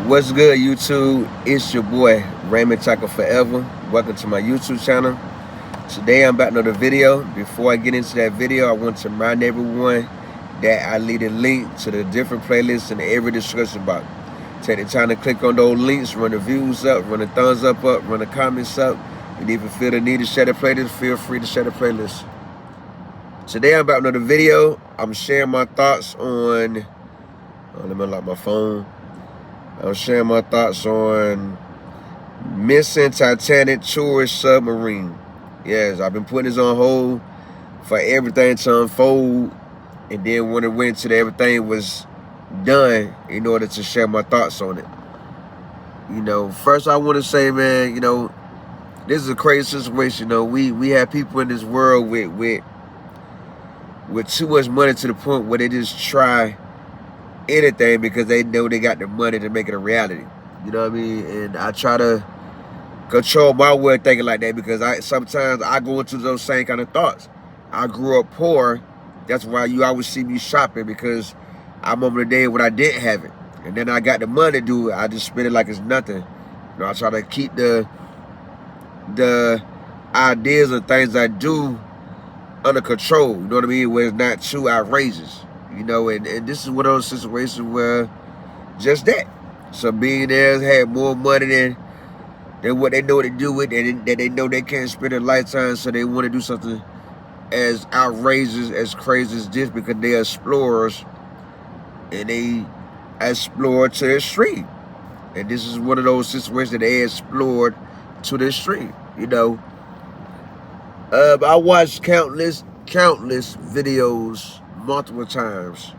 What's good, YouTube? It's your boy Raymond Chaka Forever. Welcome to my YouTube channel. Today I'm about another video. Before I get into that video, I want to remind everyone that I leave a link to the different playlists in every description box. Take the time to click on those links, run the views up, run the thumbs up, run the comments up. And if you feel the need to share the playlist, feel free to share the playlist. Today I'm about another video. I'm sharing my thoughts on. Let me unlock my phone. I'm sharing my thoughts on missing Titanic tourist submarine. Yes, I've been putting this on hold for everything to unfold, and then when it went to everything was done, in order to share my thoughts on it. First I want to say, man, this is a crazy situation. We have people in this world with too much money to the point where they just try anything because they know they got the money to make it a reality. You know what I mean? And I try to control my way of thinking like that because sometimes I go into those same kind of thoughts. I grew up poor. That's why you always see me shopping, because I remember the day when I didn't have it. And then I got the money to do it. I just spend it like it's nothing. I try to keep the ideas and things I do under control. You know what I mean? Where it's not too outrageous. And this is one of those situations where just that. Some billionaires had more money than what they know to do with, and that they know they can't spend a lifetime, so they want to do something as outrageous, as crazy as this, because they're explorers, and they explore to the extreme. And this is one of those situations that they explored to the extreme. I watched countless videos multiple times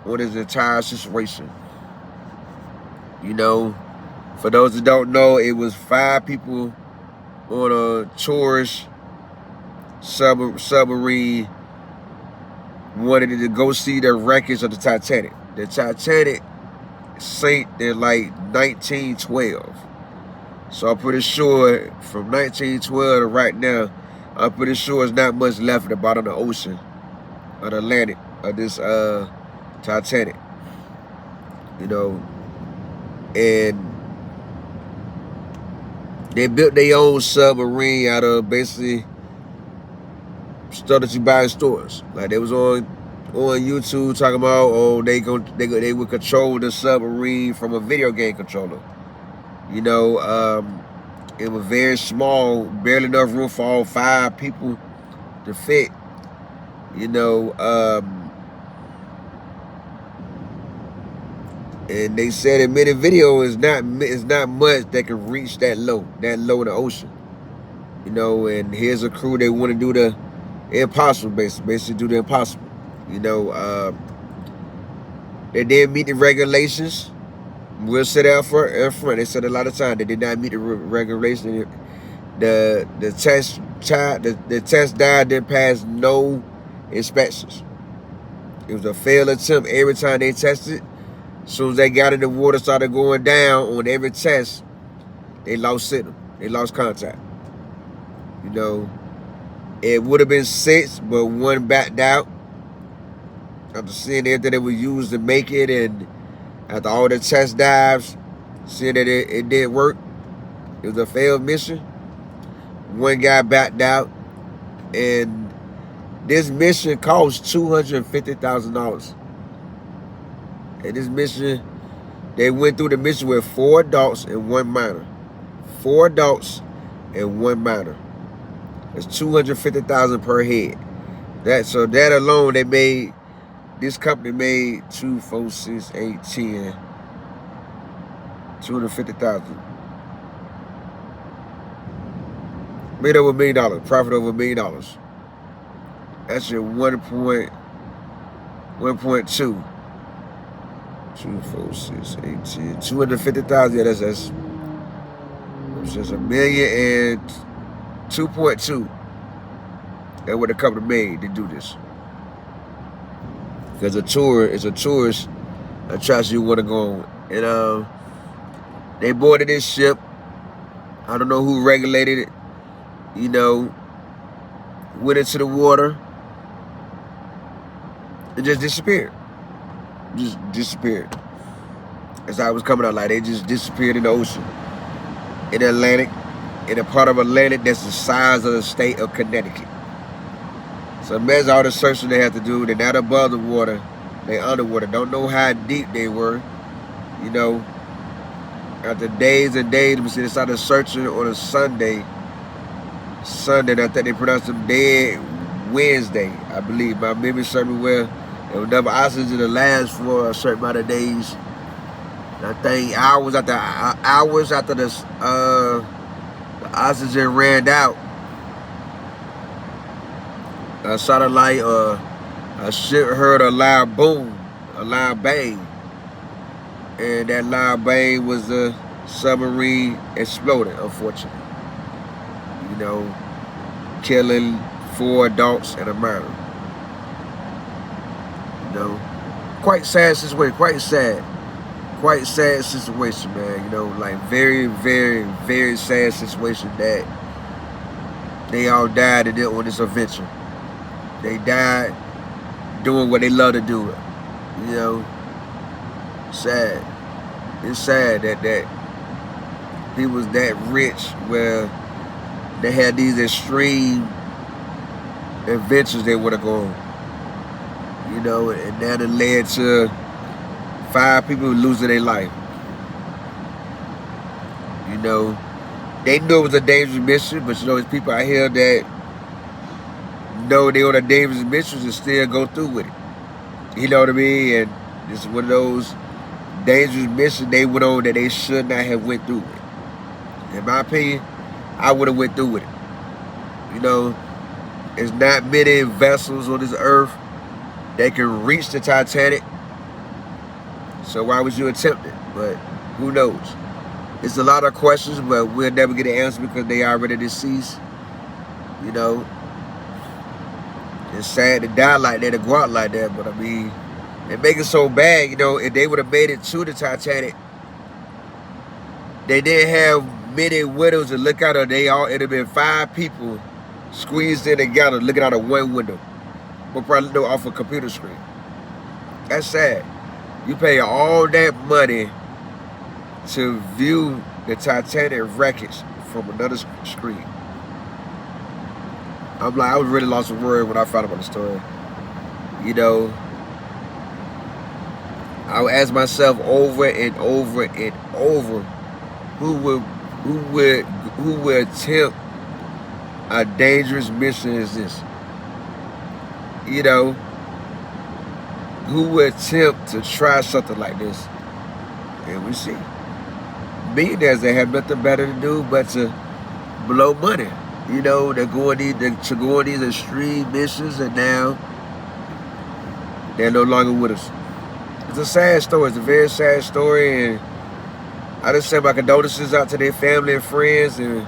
on this entire situation. For those that don't know, it was 5 people on a tourist submarine wanted to go see the wreckage of the Titanic. The Titanic sank in like 1912. So I'm pretty sure from 1912 to right now, I'm pretty sure there's not much left at the bottom of the ocean, of the Atlantic, of this Titanic. And they built their own submarine out of basically stuff that you buy in stores. Like they was on YouTube talking about, they would control the submarine from a video game controller. It was very small, barely enough room for all 5 people to fit. And they said in many videos it's not much that can reach that low in the ocean. And here's a crew, they want to do the impossible, basically do the impossible. They didn't meet the regulations. We'll sit out in front. They said a lot of times they did not meet the regulations. The test dive didn't pass no inspections. It was a failed attempt every time they tested. As soon as they got in the water, started going down on every test, they lost signal. They lost contact. It would have been 6, but 1 backed out. After seeing everything that was used to make it, and after all the test dives, seeing that it didn't work, it was a failed mission. 1 guy backed out, and this mission cost $250,000. And this mission, they went through the mission with 4 adults and 1 minor. 4 adults and 1 minor. It's $250,000 per head. That alone, this company made 2, 4, 6, 8, 10, 250,000. Made over $1 million, profit over $1 million. That's your 1.2. 2, 4, 6, 8, 10, 250,000. Yeah, that's just $1 million and 2.2. That's what the company made to do this. Because it's a tourist attraction you want to go on. And they boarded this ship. I don't know who regulated it. Went into the water. It just disappeared. As I was coming out, like they just disappeared in the ocean, in the Atlantic, in a part of Atlantic that's the size of the state of Connecticut. So imagine all the searching they have to do. They're not above the water, they underwater. Don't know how deep they were. You know, after days and days, we see they started searching on a Sunday. And I think they pronounced them dead Wednesday, I believe. My memory served me well. There was never oxygen to last for a certain amount of days. I think hours after the oxygen ran out, a satellite a ship heard a loud boom, a loud bang, and that loud bang was the submarine exploded, unfortunately. You know, killing 4 adults and a minor. You know, quite sad situation, quite sad situation, man. You know, like very, very, very sad situation that they all died on this adventure. They died doing what they love to do. You know, sad. It's sad that he was that rich where they had these extreme adventures they would have gone. You know, and that led to 5 people losing their life. You know, they knew it was a dangerous mission, but you know, there's people out here that know they're on a dangerous mission and still go through with it. You know what I mean? And this is one of those dangerous missions they went on that they should not have went through with. In my opinion, I would have went through with it. You know, there's not many vessels on this earth that can reach the Titanic. So why would you attempt it? But who knows? It's a lot of questions, but we'll never get an answer because they already deceased. You know, it's sad to die like that, to go out like that, but I mean, it make it so bad. You know, if they would have made it to the Titanic, they didn't have many windows to look out of. It'd have been 5 people squeezed in together looking out of one window, but probably no off a computer screen. That's sad. You pay all that money to view the Titanic wreckage from another screen. I'm like, I was really lost for words when I found out about the story. You know, I would ask myself over and over and over, who would attempt a dangerous mission as this? You know, who would attempt to try something like this? And we see millionaires that have nothing better to do but to blow money. You know, they're going to go on these extreme missions, and now they're no longer with us. It's a sad story. It's a very sad story, and I just send my condolences out to their family and friends, and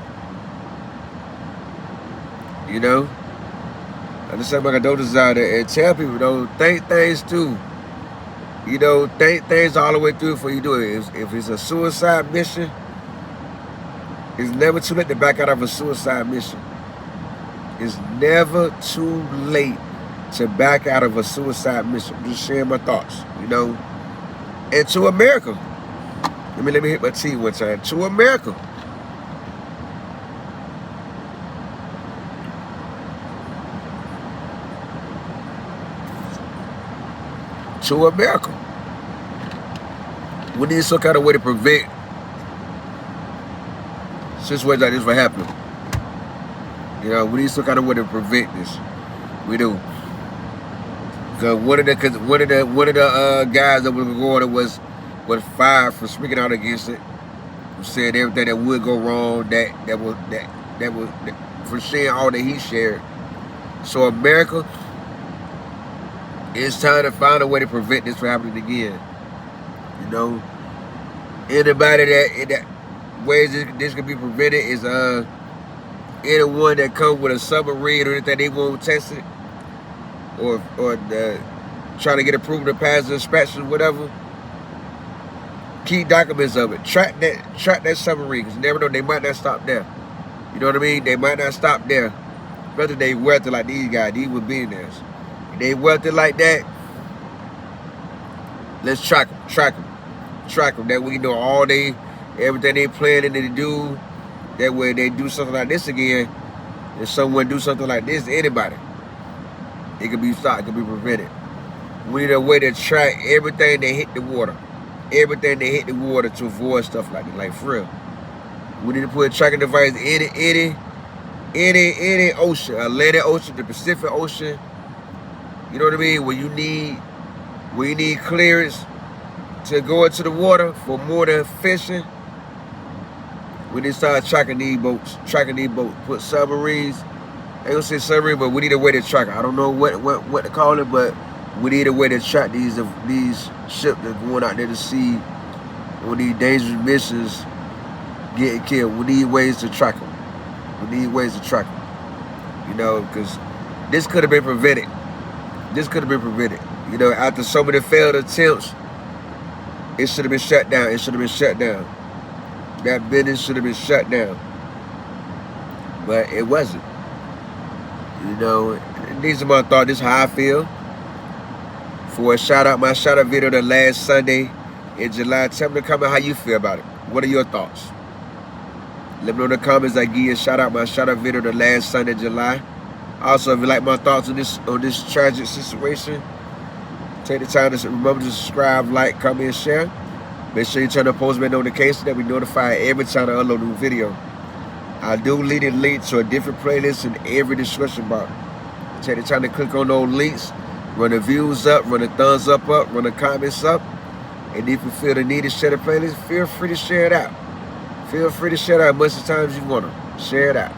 you know, I just send my condolences out there and tell people, don't think things through. You know, think things all the way through before you do it. If it's a suicide mission, it's never too late to back out of a suicide mission. It's never too late to back out of a suicide mission. I'm just sharing my thoughts, you know. And to America, let me hit my T one time. To America, to America, we need some kind of way to prevent situations like this from happening. You know, we need some kind of way to prevent this. We do. Because one of the guys that was going was fired for speaking out against it. Said everything that would go wrong, that was for sharing all that he shared. So America, it's time to find a way to prevent this from happening again. You know, anybody that ways this can be prevented is anyone that comes with a submarine or anything, they won't test it, or trying to get approval to pass the inspection, whatever. Keep documents of it. Track that submarine, because you never know, they might not stop there. You know what I mean? They might not stop there. Whether they wealthy like these guys, these were billionaires. If they wealthy like that, let's track them. Track them. That way you know everything they planning to do. That way they do something like this again. If someone do something like this to anybody, it could be stopped, it could be prevented. We need a way to track everything that hit the water. Everything that hit the water to avoid stuff like that. Like for real. We need to put a tracking device in any ocean. Atlantic Ocean, the Pacific Ocean. You know what I mean? Where you need clearance to go into the water for more than fishing. We need to start tracking these boats. Put submarines. I ain't gonna say submarine, but we need a way to track it. I don't know what to call it, but we need a way to track these ships that going out there to sea on these dangerous missions, getting killed. We need ways to track them. You know, because this could have been prevented. You know, after so many failed attempts, it should have been shut down. That business should have been shut down. But it wasn't. You know, these are my thoughts. This is how I feel. For my shout out video the last Sunday in July. Tell me in the comment how you feel about it. What are your thoughts? Let me know in the comments. I give you my shout out video the last Sunday in July. Also, if you like my thoughts on this tragic situation, take the time to remember to subscribe, like, comment, and share. Make sure you turn on post notification that we notify every time I upload a new video. I do leave a link to a different playlist in every description box. Take the time to click on those links, run the views up, run the thumbs up, run the comments up. And if you feel the need to share the playlist, feel free to share it out. Feel free to share it out as much times as you want to. Share it out.